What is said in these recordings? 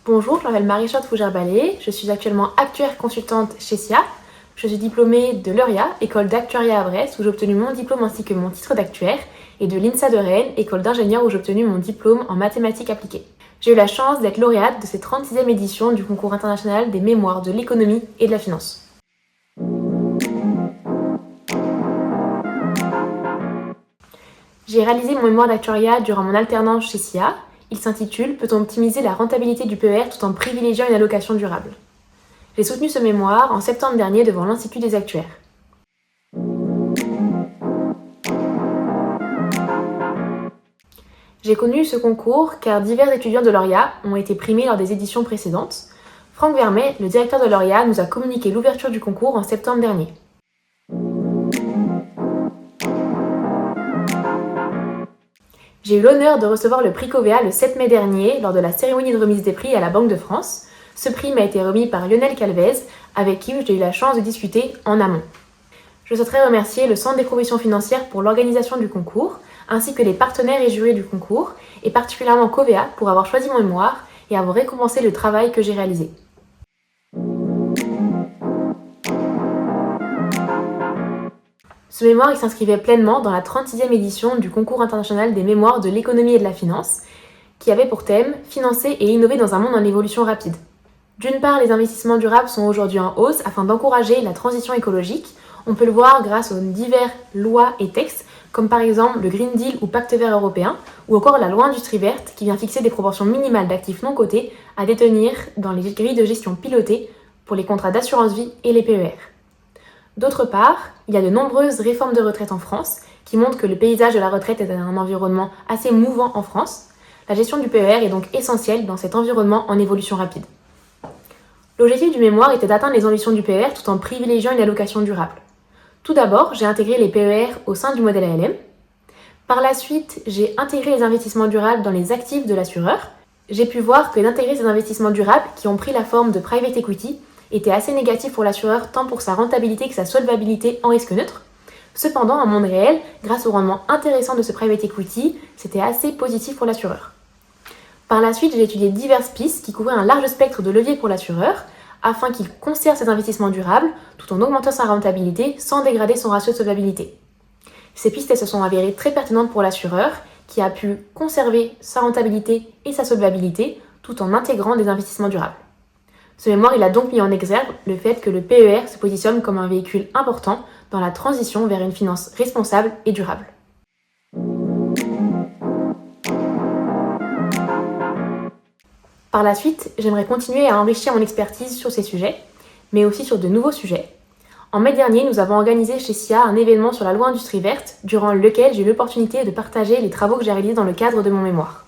Bonjour, je m'appelle Marie-Charlotte Fougère-Ballé, je suis actuellement actuaire consultante chez SIA. Je suis diplômée de l'EURIA, école d'actuariat à Brest, où j'ai obtenu mon diplôme ainsi que mon titre d'actuaire, et de l'INSA de Rennes, école d'ingénieur où j'ai obtenu mon diplôme en mathématiques appliquées. J'ai eu la chance d'être lauréate de cette 36e édition du concours international des mémoires de l'économie et de la finance. J'ai réalisé mon mémoire d'actuariat durant mon alternance chez SIA. Il s'intitule « Peut-on optimiser la rentabilité du PER tout en privilégiant une allocation durable ?» J'ai soutenu ce mémoire en septembre dernier devant l'Institut des actuaires. J'ai connu ce concours car divers étudiants de l'EURIA ont été primés lors des éditions précédentes. Franck Vermet, le directeur de l'EURIA, nous a communiqué l'ouverture du concours en septembre dernier. J'ai eu l'honneur de recevoir le prix Covea le 7 mai dernier lors de la cérémonie de remise des prix à la Banque de France. Ce prix m'a été remis par Lionel Calvez, avec qui j'ai eu la chance de discuter en amont. Je souhaiterais remercier le Centre des propositions financières pour l'organisation du concours, ainsi que les partenaires et jurés du concours, et particulièrement Covea pour avoir choisi mon mémoire et avoir récompensé le travail que j'ai réalisé. Ce mémoire s'inscrivait pleinement dans la 36e édition du concours international des mémoires de l'économie et de la finance, qui avait pour thème « Financer et innover dans un monde en évolution rapide ». D'une part, les investissements durables sont aujourd'hui en hausse afin d'encourager la transition écologique. On peut le voir grâce aux diverses lois et textes, comme par exemple le Green Deal ou Pacte vert européen, ou encore la loi industrie verte qui vient fixer des proportions minimales d'actifs non cotés à détenir dans les grilles de gestion pilotées pour les contrats d'assurance vie et les PER. D'autre part, il y a de nombreuses réformes de retraite en France qui montrent que le paysage de la retraite est un environnement assez mouvant en France. La gestion du PER est donc essentielle dans cet environnement en évolution rapide. L'objectif du mémoire était d'atteindre les ambitions du PER tout en privilégiant une allocation durable. Tout d'abord, j'ai intégré les PER au sein du modèle ALM. Par la suite, j'ai intégré les investissements durables dans les actifs de l'assureur. J'ai pu voir que d'intégrer ces investissements durables qui ont pris la forme de private equity était assez négatif pour l'assureur tant pour sa rentabilité que sa solvabilité en risque neutre. Cependant, en monde réel, grâce au rendement intéressant de ce private equity, c'était assez positif pour l'assureur. Par la suite, j'ai étudié diverses pistes qui couvraient un large spectre de leviers pour l'assureur afin qu'il conserve ses investissements durables tout en augmentant sa rentabilité sans dégrader son ratio de solvabilité. Ces pistes se sont avérées très pertinentes pour l'assureur qui a pu conserver sa rentabilité et sa solvabilité tout en intégrant des investissements durables. Ce mémoire a donc mis en exergue le fait que le PER se positionne comme un véhicule important dans la transition vers une finance responsable et durable. Par la suite, j'aimerais continuer à enrichir mon expertise sur ces sujets, mais aussi sur de nouveaux sujets. En mai dernier, nous avons organisé chez SIA un événement sur la loi industrie verte, durant lequel j'ai eu l'opportunité de partager les travaux que j'ai réalisés dans le cadre de mon mémoire.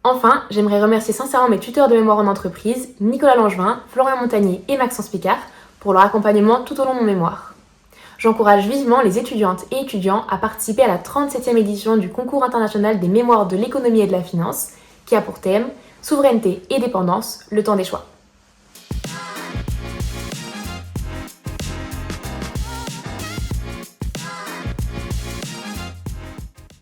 Enfin, j'aimerais remercier sincèrement mes tuteurs de mémoire en entreprise, Nicolas Langevin, Florian Montagnier et Maxence Picard, pour leur accompagnement tout au long de mon mémoire. J'encourage vivement les étudiantes et étudiants à participer à la 37e édition du concours international des mémoires de l'économie et de la finance, qui a pour thème « Souveraineté et dépendance, le temps des choix ».